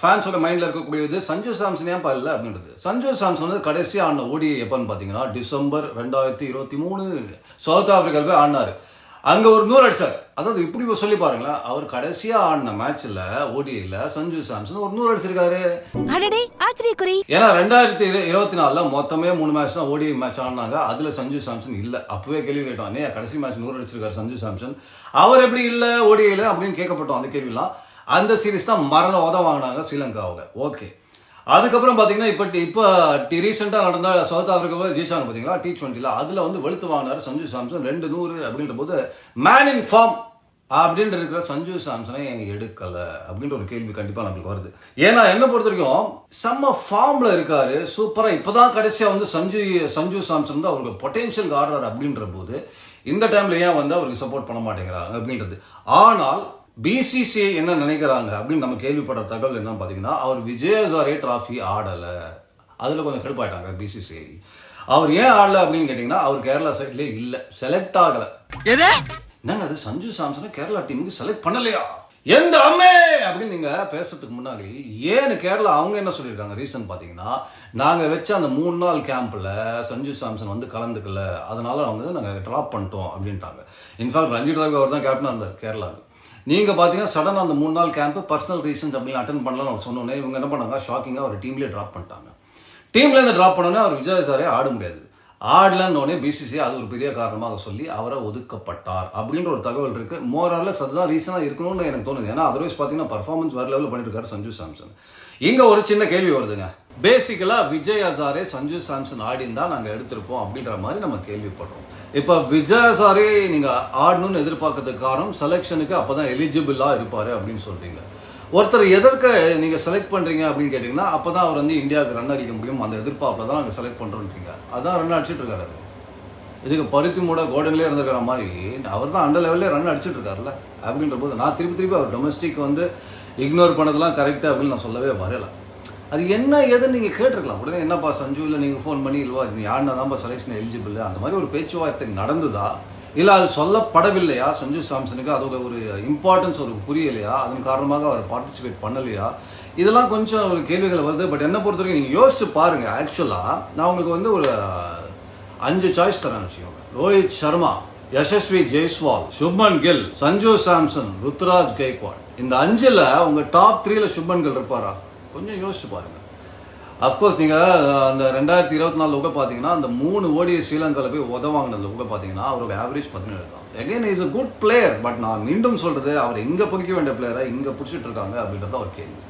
ஃபேன்ஸோட மைண்ட்ல இருக்கக்கூடியது சஞ்சு சாம்சன் ஏன் இல்ல அப்படின்றது. சஞ்சு சாம்சன் வந்து கடைசியா ஆடின ஓடி எப்பன்னு பாத்தீங்கன்னா டிசம்பர் 2023 சவுத் ஆப்பிரிக்காவில் போய் ஆடினாரு. அங்க ஒரு 100 அடிச்சார். அதாவது இப்படி சொல்லி பாருங்களேன், அவர் கடைசியா ஆடின மேட்ச்ல ஓடிஐல சஞ்சு சாம்சன் ஒரு 100 அடிச்சிருக்காரு. ஏன்னா 2024 மொத்தமே 3 மேட்ச் தான் ஓடிஐ மேட்ச் ஆடினாங்க. அதுல சஞ்சு சாம்சன் இல்ல. அப்பவே கேள்வி கேட்டோம், கடைசி மேட்ச் 100 அடிச்சிருக்காரு சஞ்சு சாம்சன், அவர் எப்படி இல்ல ஓடிஐல அப்படின்னு கேட்கப்பட்டோம். அந்த கேள்விலாம் அந்த சீரீஸ் தான் மரண வாங்கினாங்க ஸ்ரீலங்காவோட. ஓகே, அதுக்கப்புறம் பாத்தீங்கன்னா இப்ப ரீசெண்டா நடந்த சவுத் ஆப்பிரிக்காவை ஜெயிச்சாங்க பாத்தீங்களா T20ல, அதுல வந்து வெளுத்து வாங்கினாரு சஞ்சு சாம்சன் 200 அப்படின்ற போது மேன் இன் ஃபார்ம் அப்படின்ற இருக்கிற சஞ்சு சாம்சனை எங்க எடுக்கல அப்படின்ற ஒரு கேள்வி கண்டிப்பா நம்மளுக்கு வருது. ஏன்னா என்ன பொறுத்த வரைக்கும் செம்ம ஃபார்ம்ல இருக்காரு, சூப்பரா. இப்பதான் கடைசியா வந்து சஞ்சு சாம்சன் தான் அவருக்கு பொட்டன்ஷியல் ஆடுறாரு அப்படின்ற போது இந்த டைம்ல ஏன் வந்து அவருக்கு சப்போர்ட் பண்ண மாட்டேங்கிறாங்க அப்படின்றது. ஆனால் பிசிசிஐ என்ன நினைக்கிறாங்க அப்படின்னு நம்ம கேள்விப்பட்ட தகவல் என்னன்னு பாத்தீங்கன்னா, அவர் விஜய் ஹசாரே டிராஃபி ஆடல. அதுல கொஞ்சம் கடுப்பாயிட்டாங்க பிசிசிஐ. அவர் ஏன் ஆடல அப்படின்னு கேட்டீங்கன்னா, அவர் கேரளா சைட்லயே இல்ல, செலக்ட் ஆகல. என்னங்க அது, சஞ்சு சாம்சனை கேரளா டீமுக்கு செலக்ட் பண்ணலையா எந்த அம்மே அப்படின்னு நீங்க பேசுறதுக்கு முன்னாடி ஏன்னு கேரளா அவங்க என்ன சொல்லியிருக்காங்க ரீசன் பாத்தீங்கன்னா, நாங்க வச்ச அந்த 3 நாள் கேம்ப்ல சஞ்சு சாம்சன் வந்து கலந்துக்கல, அதனால அவங்க நாங்க டிராப் பண்ணிட்டோம் அப்படின்ட்டாங்க. இன்ஃபேக்ட் ரஞ்சி டிராவி அவர் தான் கேப்டனா இருந்தார் கேரளாவுக்கு. நீங்க பாத்தீங்கன்னா சடனா அந்த 3 நாள் கேம்ப் பர்சனல் ரீசன்ஸ் அப்படின்னு அட்டன் பண்ணலாம் சொன்னோன்னே இவங்க என்ன பண்ணாங்க, ஷாக்கிங்கா ஒரு டீம்லயே டிராப் பண்ணிட்டாங்க. டீம்ல இருந்து டிராப் பண்ணோன்னே அவர் விஜய் ஹசாரே ஆட முடியாது, ஆடலன்னொடனே பிசிசி அது ஒரு பெரிய காரணமாக சொல்லி அவரை ஒதுக்கப்பட்டார் அப்படின்ற ஒரு தகவல் இருக்கு. மோரலஸ் அதுதான் ரீசனா இருக்கணும்னு எனக்கு தோணுது. ஏன்னா அதர்வைஸ் பாத்தீங்கன்னா பர்ஃபார்மன்ஸ் வேற லெவலில் பண்ணிட்டு இருக்காரு சஞ்சு சாம்சன். இங்க ஒரு சின்ன கேள்வி வருதுங்க, பேசிக்கலா விஜய் ஹசாரே சஞ்சு சாம்சன் ஆடிந்தா நாங்க எடுத்திருப்போம் அப்படின்ற மாதிரி நம்ம கேள்விப்படுறோம். இப்ப விஜய் ஹசாரே நீங்க ஆடணும்னு எதிர்பார்க்கறதுக்கு காரணம் செலக்ஷனுக்கு அப்பதான் எலிஜிபிளா இருப்பாரு அப்படின்னு சொல்றீங்க. ஒருத்தர் எதற்கு நீங்க செலக்ட் பண்றீங்க அப்படின்னு கேட்டீங்கன்னா, அப்பதான் அவர் வந்து இந்தியாவுக்கு ரன் அடிக்க முடியும், அந்த எதிர்பார்ப்புல தான் நாங்க செலக்ட் பண்றோம்ன்றீங்க. அதான் ரன் அடிச்சிட்டு இருக்காரு. இதுக்கு பருத்தி மூட கோடன்லேயே இருந்திருக்கிற மாதிரி அவர் தான் அந்த லெவல்ல ரன் அடிச்சிட்டு இருக்காருல்ல. அப்படின்ற போது நான் திருப்பி அவர் டொமஸ்டிக் வந்து இக்னோர் பண்ணதெல்லாம் கரெக்டா அப்படின்னு நான் சொல்லவே வரல. அது என்ன ஏதுன்னு நீங்க கேட்டிருக்கலாம். உடனே என்னப்பா சஞ்சு இல்ல நீங்க போன் பண்ணி இல்லவா நீ யாருன்னா செலக்ஷன் எலிஜிபிள் அந்த மாதிரி ஒரு பேச்சுவார்த்தை நடந்ததா, இல்ல அது சொல்லப்படவில்லையா சஞ்சு சாம்சனுக்கு, அதோட ஒரு இம்பார்ட்டன்ஸ் ஒரு புரியலையா, அதன் காரணமாக அவர் பார்ட்டிசிபேட் பண்ணலையா, இதெல்லாம் கொஞ்சம் ஒரு கேள்விகள் வருது. பட் என்ன பொறுத்த வரைக்கும் நீங்க யோசிச்சு பாருங்க. ஆக்சுவலா நான் உங்களுக்கு வந்து ஒரு 5 சாய்ஸ் தரேன் வச்சுக்கோங்க. ரோஹித் சர்மா, யசஸ்வி ஜெய்ஸ்வால், சுப்மன் கில், சஞ்சு சாம்சன், ருத்ராஜ் கெய்க்வாட். இந்த 5ல உங்க டாப் 3ல சுப்மன் கில் இருப்பாரா? கொஞ்சம் யோசிச்சு பாருங்க. அப்கோர்ஸ் நீங்க அந்த 2024 உங்க பாத்தீங்கன்னா அந்த 3 ஓடிஐ ஸ்ரீலங்கால போய் உதவாங்கினதுல உங்க பாத்தீங்கன்னா அவரோட ஆவரேஜ் 17 தான். Again is a good player. But நான் மீண்டும் சொல்றது அவர் இங்க பிடிக்க வேண்டிய பிளேயரை இங்க பிடிச்சிட்டு இருக்காங்க அப்படின்றத ஒரு கேள்வி.